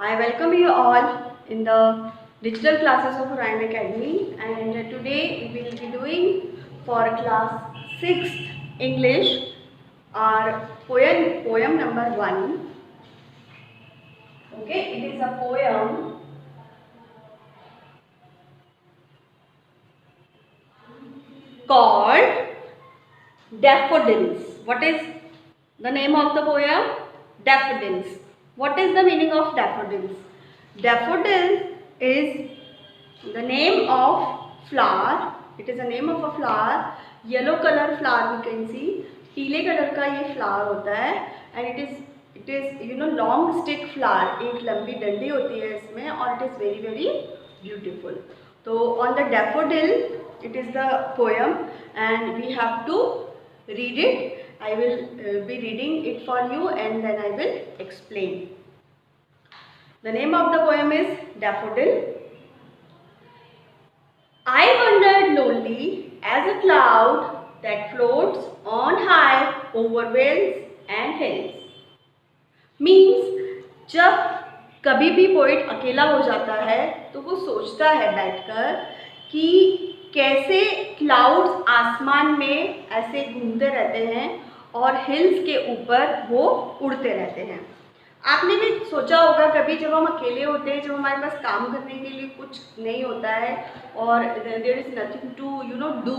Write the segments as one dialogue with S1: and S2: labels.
S1: I welcome you all in the digital classes of Orion Academy, and today we will be doing for class 6th English our poem number 1. Okay, it is a poem called Daffodils. What is the name of the poem? Daffodils. What is the meaning of daffodils? Daffodils is the name of flower. It is a name of a flower. Yellow color flower we can see. पीले colour का ये flower होता है and it is long stick flower. एक लंबी डंडी होती है इसमें और it is very very beautiful. तो on the daffodil it is the poem and we have to read it. I will be reading it for you and then I will explain. The name of the poem is Daffodil. I wandered lonely as a cloud that floats on high over vales and hills. Means जब कभी भी poet अकेला हो जाता है तो वो सोचता है बैठकर कि कैसे क्लाउड्स आसमान में ऐसे घूमते रहते हैं और हिल्स के ऊपर वो उड़ते रहते हैं. आपने भी सोचा होगा कभी जब हम अकेले होते हैं, जब हमारे पास काम करने के लिए कुछ नहीं होता है और there is nothing to do,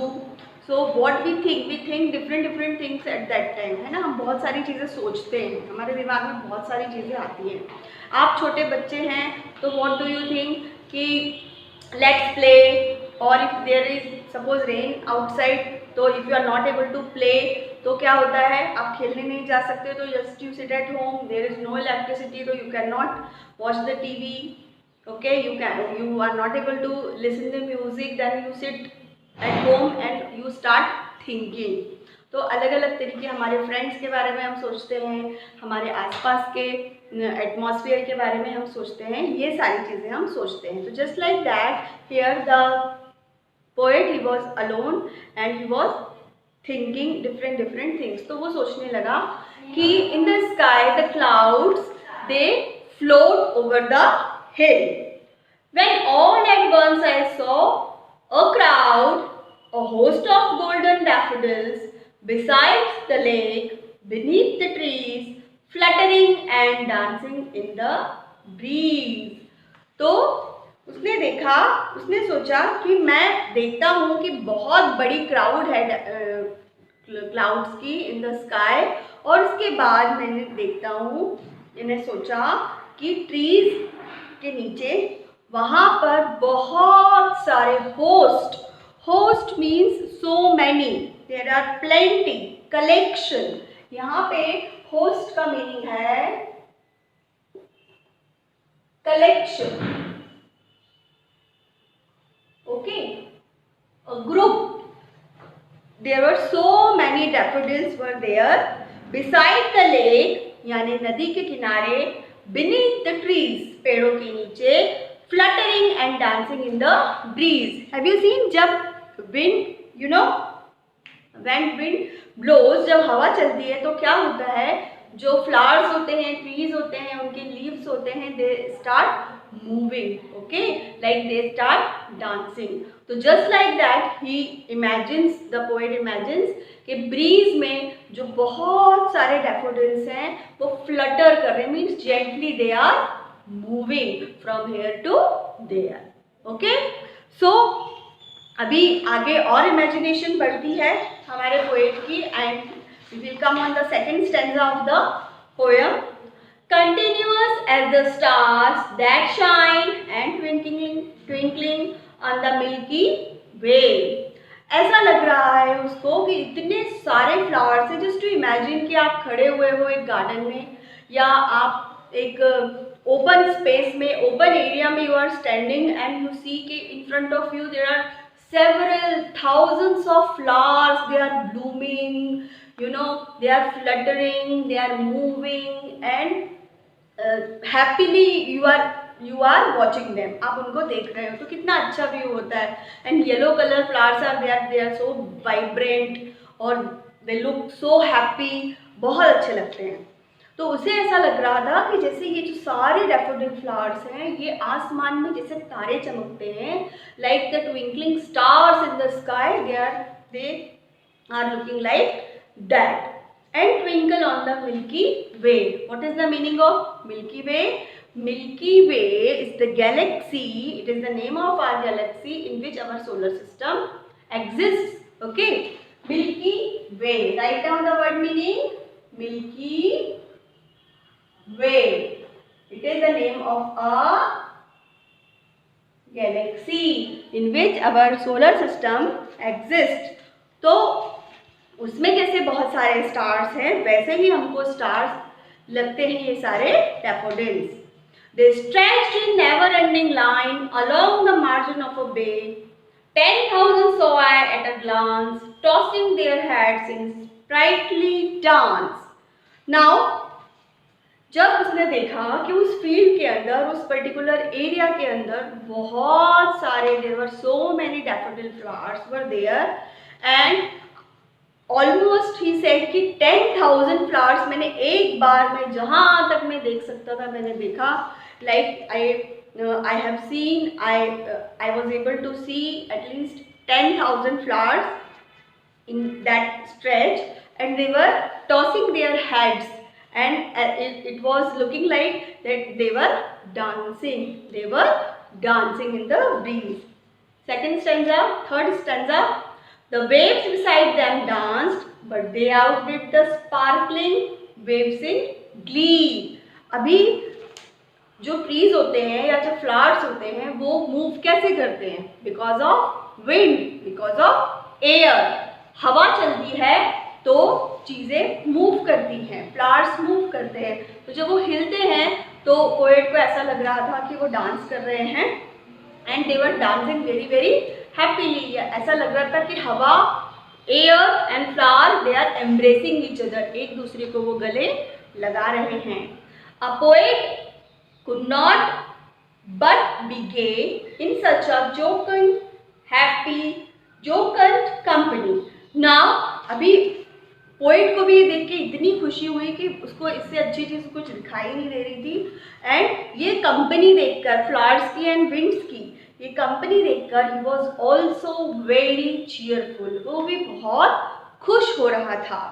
S1: so what we think different things at that time, है ना. हम बहुत सारी चीज़ें सोचते हैं, हमारे दिमाग में बहुत सारी चीज़ें आती हैं. आप छोटे बच्चे हैं तो व्हाट डू यू थिंक कि लेट्स प्ले, और if there is suppose rain outside, तो if you are not able to play तो क्या होता है, आप खेलने नहीं जा सकते, तो just you sit at home, there is no electricity, तो you can not watch the TV. Okay, you are not able to listen the music, then you sit at home and you start thinking. तो अलग अलग तरीके हमारे friends के बारे में हम सोचते हैं, हमारे आसपास के एटमॉस्फेयर के बारे में हम सोचते हैं, ये सारी चीज़ें हम सोचते हैं. तो just like that here the poet, he was alone and he was thinking different things. तो वो सोचने लगा कि in the sky the clouds they float over the hill. When all at once I saw a crowd, a host of golden daffodils beside the lake, beneath the trees, fluttering and dancing in the breeze. तो उसने सोचा कि मैं देखता हूँ कि बहुत बड़ी क्राउड है क्लाउड्स की इन द स्काई, और उसके बाद मैंने देखता हूँ, मैंने सोचा कि ट्रीज के नीचे वहाँ पर बहुत सारे host means so many, there are plenty, collection. यहाँ पे होस्ट का मीनिंग है collection. Okay, a group. There were so many daffodils were there beside the lake, यानी नदी के किनारे, beneath the trees, पेड़ों के नीचे, fluttering and dancing in the breeze. Have you seen जब wind, when wind blows, जब हवा चलती है तो क्या होता है, जो फ्लावर्स होते हैं, ट्रीज होते हैं, उनके लीव्स होते हैं, they start moving. Okay, like they start dancing. तो just like that he imagines, the poet imagines कि breeze में जो बहुत सारे daffodils हैं वो flutter कर रहे हैं, means gently they are moving from here to there. Okay, so अभी आगे और imagination बढ़ती है हमारे poet की, and we will come on the second stanza of the poem. Continuous as the stars that shine and twinkling on the Milky Way. ऐसा लग रहा है उसको कि इतने सारे फ्लावर्स हैं. जस्ट टू इमेजिन कि आप खड़े हुए हो एक गार्डन में, या आप एक ओपन स्पेस में, ओपन एरिया में you are standing and you see कि in front of you there are several thousands of flowers, they are blooming, they are fluttering, they are moving, and happily you are watching them. आप उनको देख रहे हो तो कितना अच्छा view होता है. And yellow colour flowers are they are so vibrant और दे लुक सो हैप्पी, बहुत अच्छे लगते हैं. तो उसे ऐसा लग रहा था कि जैसे ये जो सारे डैफोडिल फ्लावर्स हैं ये आसमान में जैसे तारे चमकते हैं, like the twinkling stars in the sky, they are looking like that, and twinkle on the Milky Way. What is the meaning of Milky Way? Milky Way is the galaxy, it is the name of our galaxy in which our solar system exists. Okay, Milky Way, write down the word meaning. Milky Way, it is the name of a galaxy in which our solar system exists. तो उसमें जैसे बहुत सारे stars हैं वैसे ही हमको stars लगते हैं ये सारे daffodils. They stretched in never-ending line along the margin of a bay. 10,000 saw I at a glance, tossing their heads in sprightly dance. Now, जब उसने देखा कि उस फील्ड के अंदर, उस पर्टिकुलर एरिया के अंदर बहुत सारे, there were so many daffodil flowers were there, and almost he said कि 10,000 फ्लावर्स मैंने एक बार में जहाँ तक मैं देख सकता था मैंने देखा. Like I have seen, I was able to see at least 10,000 flowers in that stretch, and they were tossing their heads, and it was looking like that they were dancing in the breeze. Second stanza, third stanza. The waves beside them danced, but they outdid the sparkling waves in glee. अभी जो trees होते हैं या जो flowers होते हैं वो move कैसे करते हैं? Because of wind, because of air. हवा चलती है तो चीज़ें मूव करती हैं, फ्लावर्स मूव करते हैं. तो जब वो हिलते हैं तो पोएट को ऐसा लग रहा था कि वो डांस कर रहे हैं, and they were dancing very very happily. ऐसा लग रहा था कि हवा, air and flower, they are embracing each other, एक दूसरे को वो गले लगा रहे हैं. A poet could not but be gay in such a jocund happy jocund company. Now अभी पोएट को भी ये देख के इतनी खुशी हुई कि उसको इससे अच्छी चीज़ कुछ दिखाई नहीं दे रही थी, एंड ये कंपनी देखकर, फ्लावर्स की एंड विंड्स की ये कंपनी देखकर, he was also very cheerful, वो भी बहुत खुश हो रहा था.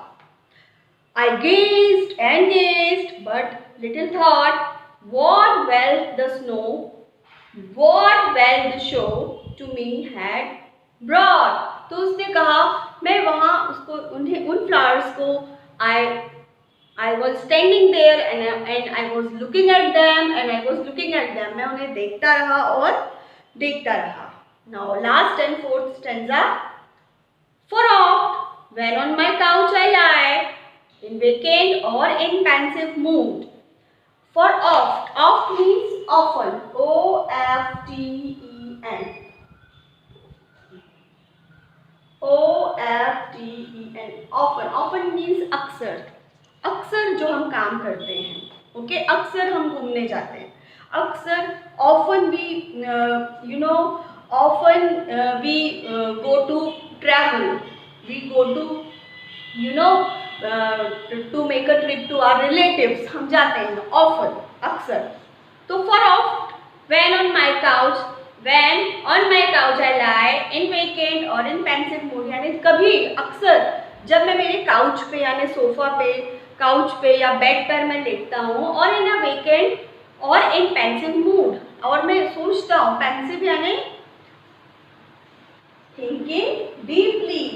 S1: I gazed and gazed but little thought what wealth the snow, what wealth the show to me had brought. तो उसने कहा, मैं वहाँ उसको उन फ्लावर्स को I was standing there and I was looking at them and I was looking at them. मैं उन्हें देखता रहा और देखता रहा. Now last and fourth stanza. For oft when on my couch I lie, in vacant or in pensive mood. For oft means often, O-F-T-E-N. O-F-T-E-N, often means अक्सर. अक्सर जो हम काम करते हैं, ओके, अक्सर हम घूमने जाते हैं, अक्सर often we go to travel, we go to to make a trip to our relatives, हम जाते हैं often, अक्सर. तो for oft when on my couch I lie in vacant or in pensive mood, यानी कभी अक्सर जब मैं मेरे काउच पे यानी सोफा पे, काउच पे या बेड पर मैं लेटता हूँ, और इन अ वेकेंट और इन पेंसिव मूड, और मैं सोचता हूँ, पेंसिव यानी thinking deeply,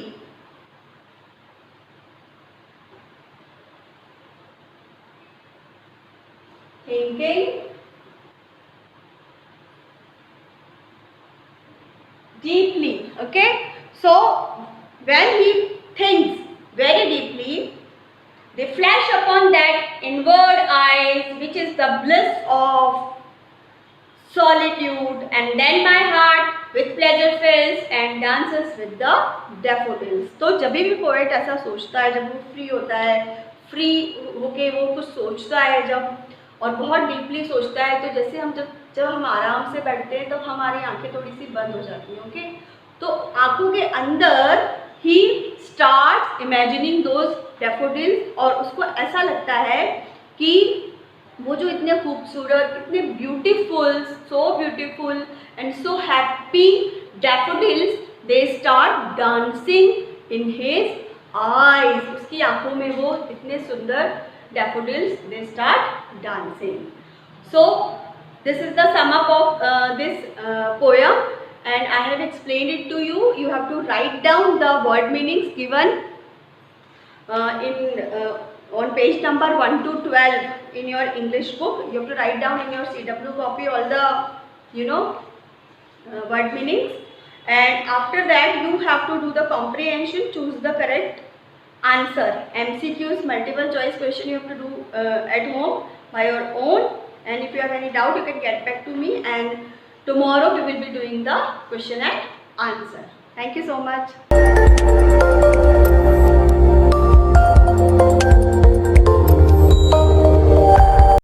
S1: thinking deeply. Okay, so when he thinks very deeply, they flash upon that inward eyes which is the bliss of solitude, and then my heart with pleasure fills and dances with the daffodils. तो जब भी poet ऐसा सोचता है, जब वो free होता है, फ्री होके वो कुछ सोचता है जब, और बहुत डीपली सोचता है, तो जैसे हम जब हम आराम से बैठते हैं तब हमारी आंखें थोड़ी सी बंद हो जाती हैं. ओके, तो आंखों के अंदर he starts imagining those daffodils, और उसको ऐसा लगता है कि वो जो इतने खूबसूरत, इतने beautiful, so beautiful and so happy daffodils, they start dancing in his eyes, उसकी आंखों में वो इतने सुंदर daffodils, they start dancing. So this is the sum up of this poem, and I have explained it to you. You have to write down the word meanings given on page number 1 to 12 in your English book. You have to write down in your CW copy all the word meanings, and after that you have to do the comprehension, choose the correct answer. MCQs, multiple choice question, you have to do at home by your own, and if you have any doubt you can get back to me, and tomorrow we will be doing the question and answer. Thank you so much.